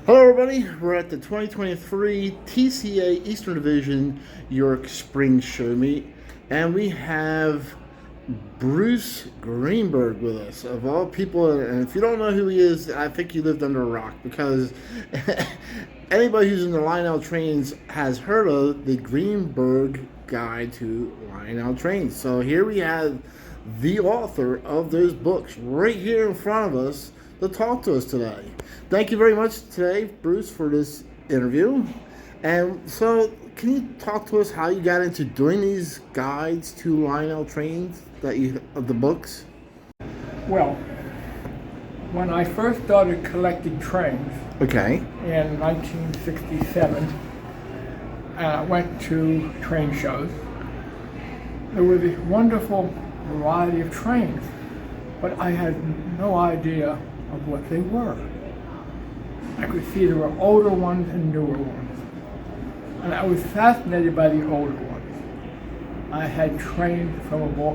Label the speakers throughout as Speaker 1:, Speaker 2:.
Speaker 1: Hello, everybody. We're at the 2023 TCA Eastern Division York Spring Show Meet, and we have Bruce Greenberg with us, of all people. And if you don't know who he is, I think you lived under a rock, because anybody who's in the Lionel trains has heard of the Greenberg Guide to Lionel Trains. So here we have the author of those books right here in front of us to talk to us today. Thank you very much today, Bruce, for this interview. And so, can you talk to us how you got into doing these guides to Lionel trains of the books?
Speaker 2: Well, when I first started collecting trains
Speaker 1: Okay.
Speaker 2: in 1967, I went to train shows. There was a wonderful variety of trains, but I had no idea of what they were. I could see there were older ones and newer ones, and I was fascinated by the older ones. I had trained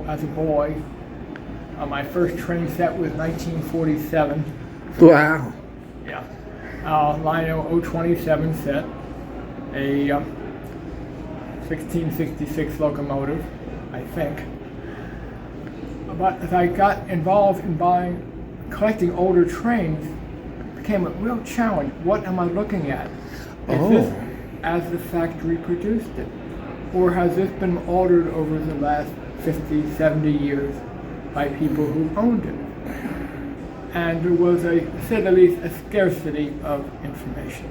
Speaker 2: as a boy. My first train set was 1947.
Speaker 1: Wow.
Speaker 2: Yeah. Lionel 027 set, a 1666 locomotive, I think. But as I got involved in collecting older trains, it became a real challenge. What am I looking at? Is this as the factory produced it? Or has this been altered over the last 50, 70 years by people who owned it? And there was, to say the least, a scarcity of information.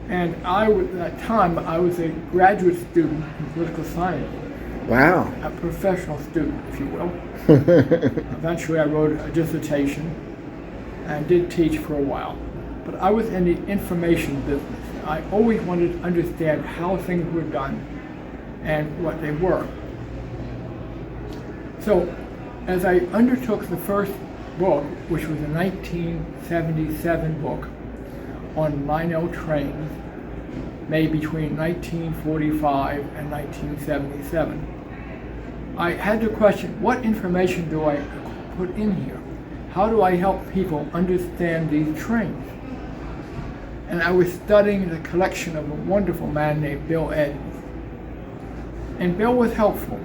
Speaker 2: And at that time, I was a graduate student in political science.
Speaker 1: Wow.
Speaker 2: A professional student, if you will. Eventually I wrote a dissertation and did teach for a while. But I was in the information business. I always wanted to understand how things were done and what they were. So as I undertook the first book, which was a 1977 book on Lionel trains made between 1945 and 1977, I had to question, what information do I put in here? How do I help people understand these trains? And I was studying the collection of a wonderful man named Bill Edmonds. And Bill was helpful.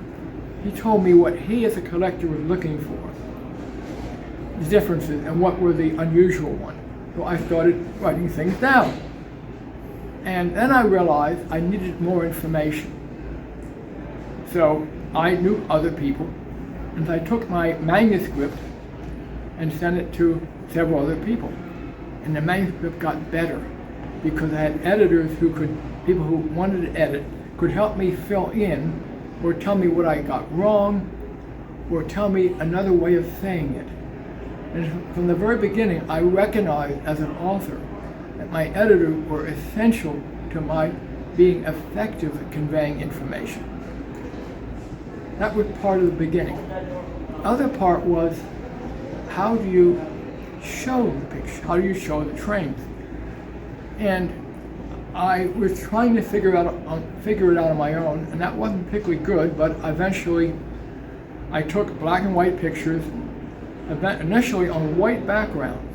Speaker 2: He told me what he as a collector was looking for, the differences, and what were the unusual ones. So I started writing things down. And then I realized I needed more information. So I knew other people, and I took my manuscript and sent it to several other people. And the manuscript got better because I had editors people who wanted to edit, could help me fill in or tell me what I got wrong or tell me another way of saying it. And from the very beginning, I recognized as an author that my editors were essential to my being effective at conveying information. That was part of the beginning. The other part was, how do you show the picture? How do you show the trains? And I was trying to figure it out on my own, and that wasn't particularly good, but eventually I took black and white pictures, initially on white backgrounds.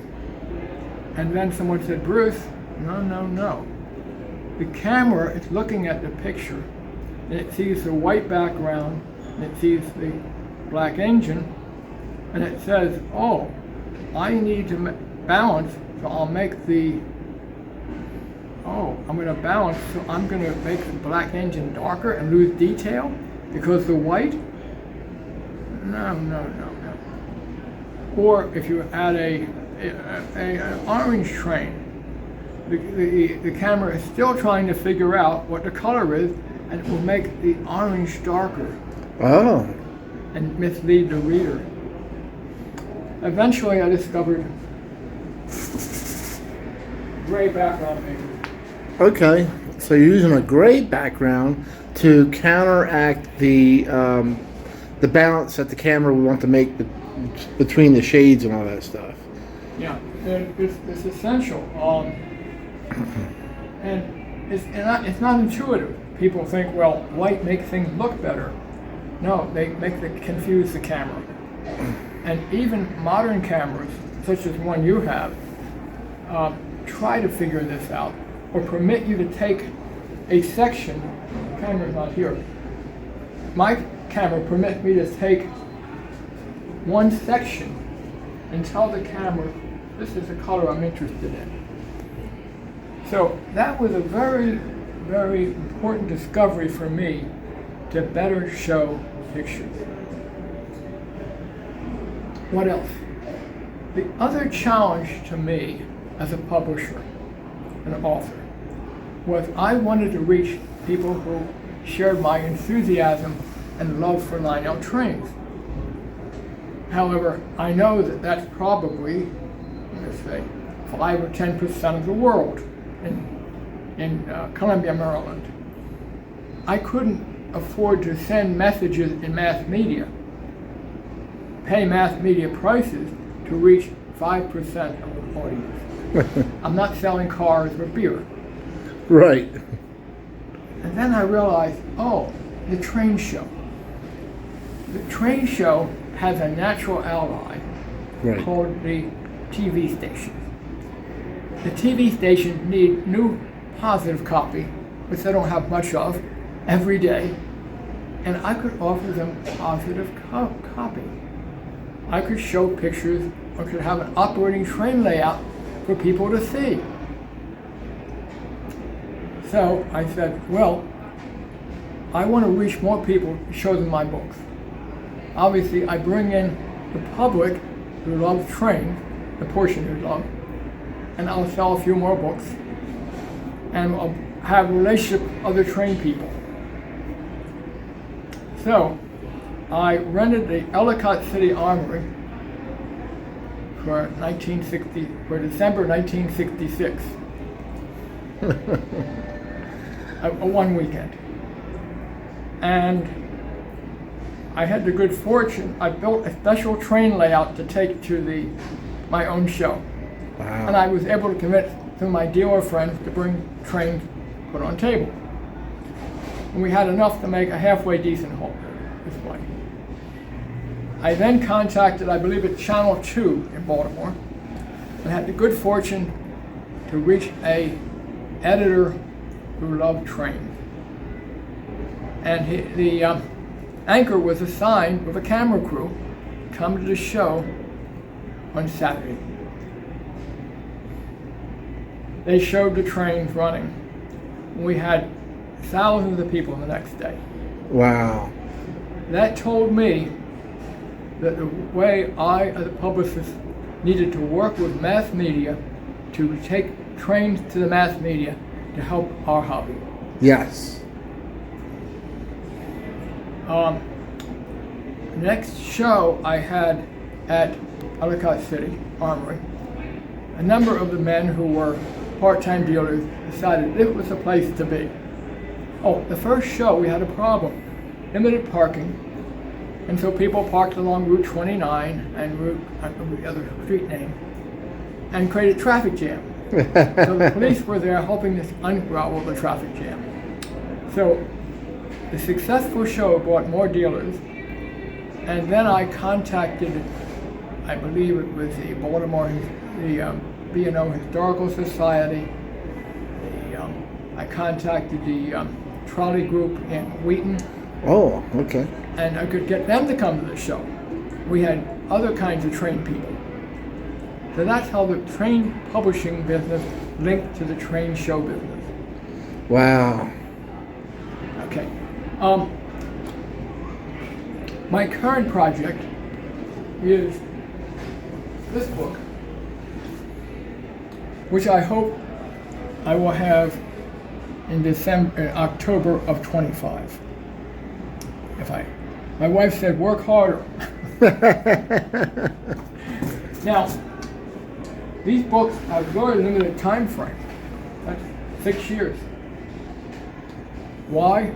Speaker 2: And then someone said, Bruce, no. The camera is looking at the picture, and it sees the white background, and it sees the black engine, and it says, oh, I need to balance, so I'm going to balance, so I'm going to make the black engine darker and lose detail because the white? No. Or if you add an orange train, the camera is still trying to figure out what the color is, and it will make the orange darker.
Speaker 1: Oh.
Speaker 2: And mislead the reader. Eventually I discovered gray background paper.
Speaker 1: Okay. So you're using a gray background to counteract the balance that the camera would want to make between the shades and all that stuff.
Speaker 2: Yeah, it's essential. And it's not intuitive. People think, well, white makes things look better. No, they confuse the camera. And even modern cameras, such as one you have, try to figure this out or permit you to take a section, the camera's not here, my camera permits me to take one section and tell the camera, this is the color I'm interested in. So that was a very, very important discovery for me to better show pictures. What else? The other challenge to me as a publisher, an author, was I wanted to reach people who shared my enthusiasm and love for Lionel trains. However, I know that that's probably, let's say, 5 or 10% of the world in Columbia, Maryland. I couldn't afford to send messages in mass media, pay mass media prices to reach 5% of the audience. I'm not selling cars or beer.
Speaker 1: Right.
Speaker 2: And then I realized, oh, the train show. The train show has a natural ally
Speaker 1: Right.
Speaker 2: called the TV station. The TV station need new positive copy, which they don't have much of, every day, and I could offer them positive copy. I could show pictures, or could have an operating train layout for people to see. So I said, well, I want to reach more people to show them my books. Obviously, I bring in the public who loves trains, the portion who love, and I'll sell a few more books, and I'll have a relationship with other train people. So I rented the Ellicott City Armory for December 1966. One weekend. And I had the good fortune, I built a special train layout to take to my own show.
Speaker 1: Wow.
Speaker 2: And I was able to convince some of my dealer friends to bring trains put on table. And we had enough to make a halfway decent haul display. I then contacted, I believe it's Channel 2 in Baltimore, and had the good fortune to reach a editor who loved trains. And the anchor was assigned with a camera crew to come to the show on Saturday. They showed the trains running. We had thousands of people the next day.
Speaker 1: Wow.
Speaker 2: That told me that the way I, as a publicist, needed to work with mass media to take trains to the mass media to help our hobby.
Speaker 1: Yes.
Speaker 2: Next show I had at Ellicott City Armory, a number of the men who were part-time dealers decided it was a place to be. Oh, the first show we had a problem. Limited parking, and so people parked along Route 29 and I don't know the other street name, and created traffic jam. So the police were there helping us unravel the traffic jam. So the successful show brought more dealers, and then I contacted, I believe it was the Baltimore, the B&O Historical Society. I contacted the trolley group in Wheaton.
Speaker 1: Oh, okay.
Speaker 2: And I could get them to come to the show. We had other kinds of train people. So that's how the train publishing business linked to the train show business.
Speaker 1: Wow.
Speaker 2: Okay. My current project is this book, which I hope I will have in October of 25. My wife said, work harder. Now, these books have very limited time frame. That's 6 years. Why?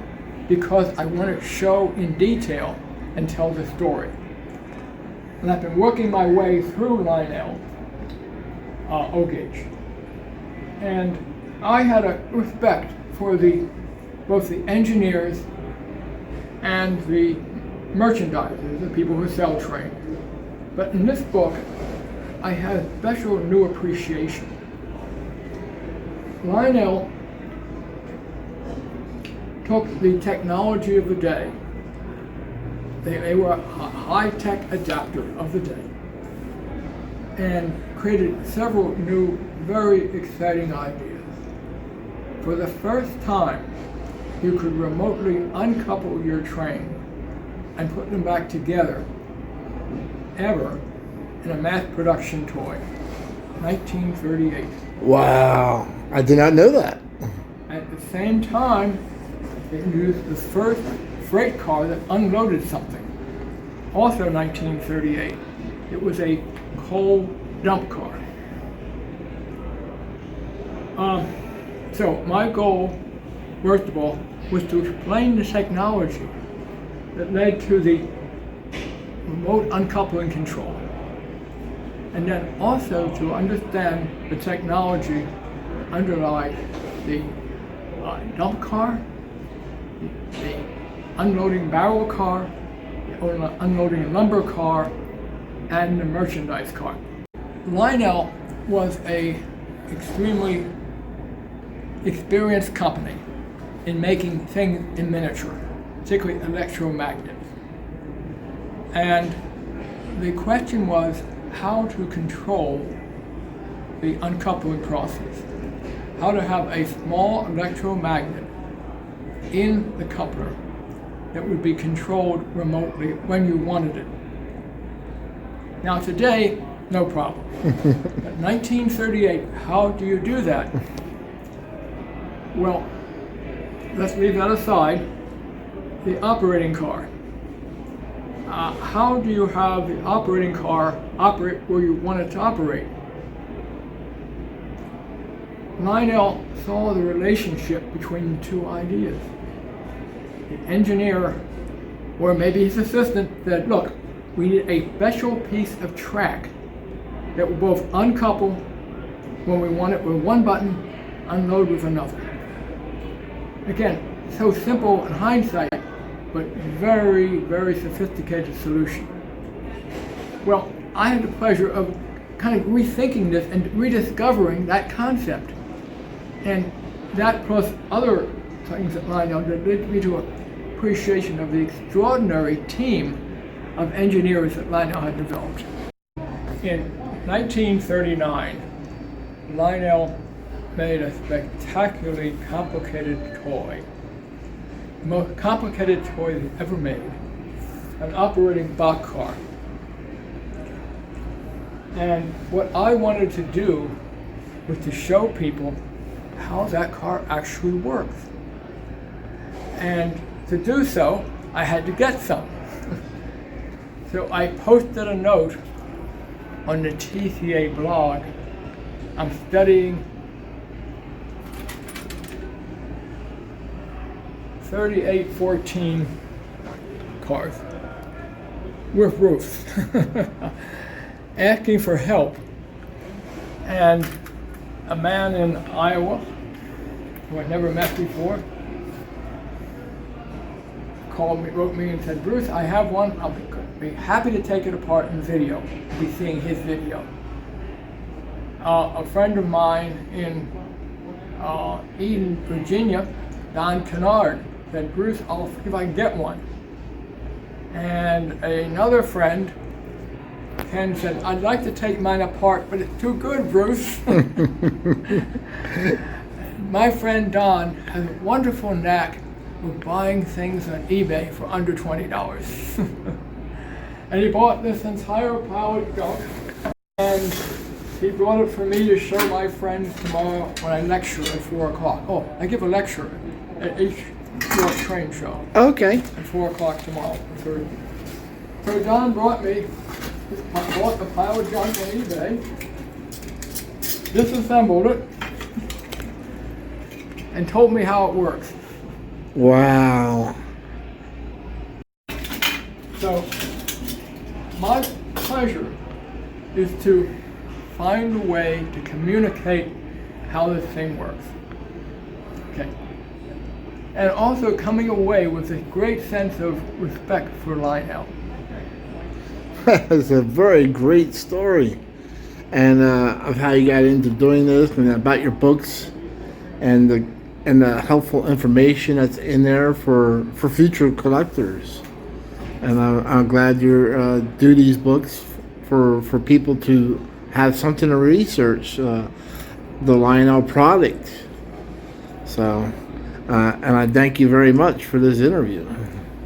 Speaker 2: Because I want to show in detail and tell the story. And I've been working my way through Lionel, O-Gauge. And I had a respect for both the engineers and the merchandisers, the people who sell trains. But in this book, I had special new appreciation Lionel took the technology of the day. They were a high-tech adapter of the day and created several new, very exciting ideas. For the first time, you could remotely uncouple your train and put them back together, ever, in a mass production toy. 1938.
Speaker 1: Wow, I did not know that.
Speaker 2: At the same time, they used the first freight car that unloaded something. Also 1938. It was a coal dump car. So my goal, first of all, was to explain the technology that led to the remote uncoupling control. And then also to understand the technology that underlies the dump car, the unloading barrel car, the unloading lumber car, and the merchandise car. Lionel was a extremely experienced company in making things in miniature, particularly electromagnets. And the question was how to control the uncoupling process, how to have a small electromagnet in the coupler that would be controlled remotely when you wanted it. Now today, no problem. But 1938, how do you do that? Well, let's leave that aside. The operating car. How do you have the operating car operate where you want it to operate? Lionel saw the relationship between the two ideas. The engineer, or maybe his assistant, said, look, we need a special piece of track that will both uncouple when we want it with one button, unload with another. Again, so simple in hindsight, but very, very sophisticated solution. Well, I had the pleasure of kind of rethinking this and rediscovering that concept. And that plus other things that Lionel did led me to an appreciation of the extraordinary team of engineers that Lionel had developed. In 1939, Lionel made a spectacularly complicated toy. The most complicated toy they ever made, an operating box car. And what I wanted to do was to show people how that car actually works. And to do so, I had to get some. So I posted a note on the TCA blog. I'm studying 3814 cars with roofs, asking for help. And a man in Iowa, who I'd never met before, called me, wrote me and said, Bruce, I have one. I'll be happy to take it apart in video. You'll be seeing his video. A friend of mine in Eden, Virginia, Don Kennard, said, Bruce, I'll see if I can get one. And another friend, Ken, said, I'd like to take mine apart, but it's too good, Bruce. My friend Don has a wonderful knack of buying things on eBay for under $20. And he bought this entire pile of junk, and he brought it for me to show my friends tomorrow when I lecture at 4 o'clock. Oh, I give a lecture at each York train show.
Speaker 1: Okay.
Speaker 2: At 4 o'clock tomorrow. So Don brought me, bought a pile of junk on eBay, disassembled it, and told me how it works.
Speaker 1: Wow.
Speaker 2: So my pleasure is to find a way to communicate how this thing works. Okay. And also coming away with a great sense of respect for Lionel.
Speaker 1: That's a very great story, and of how you got into doing this and about your books. and the helpful information that's in there for future collectors. And I'm glad you do these books for people to have something to research the Lionel product. So, and I thank you very much for this interview.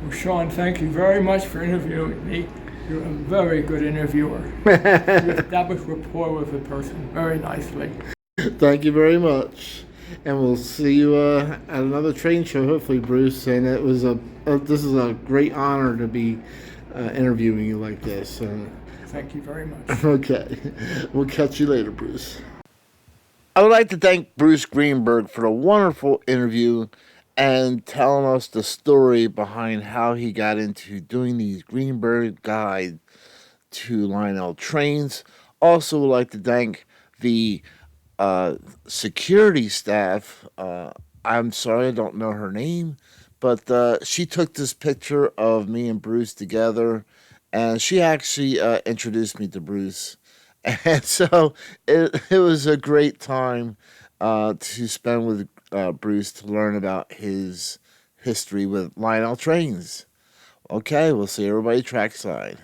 Speaker 2: Well, Sean, thank you very much for interviewing me. You're a very good interviewer. You establish rapport with the person very nicely.
Speaker 1: Thank you very much, and we'll see you at another train show, hopefully, Bruce. And it was this is a great honor to be interviewing you like this.
Speaker 2: Thank you very much.
Speaker 1: Okay, we'll catch you later, Bruce. I would like to thank Bruce Greenberg for a wonderful interview and telling us the story behind how he got into doing these Greenberg guide to Lionel trains. Also, would like to thank the security staff. I'm sorry, I don't know her name, but she took this picture of me and Bruce together, and she actually introduced me to Bruce. And so it was a great time to spend with Bruce to learn about his history with Lionel trains. Okay, we'll see everybody trackside.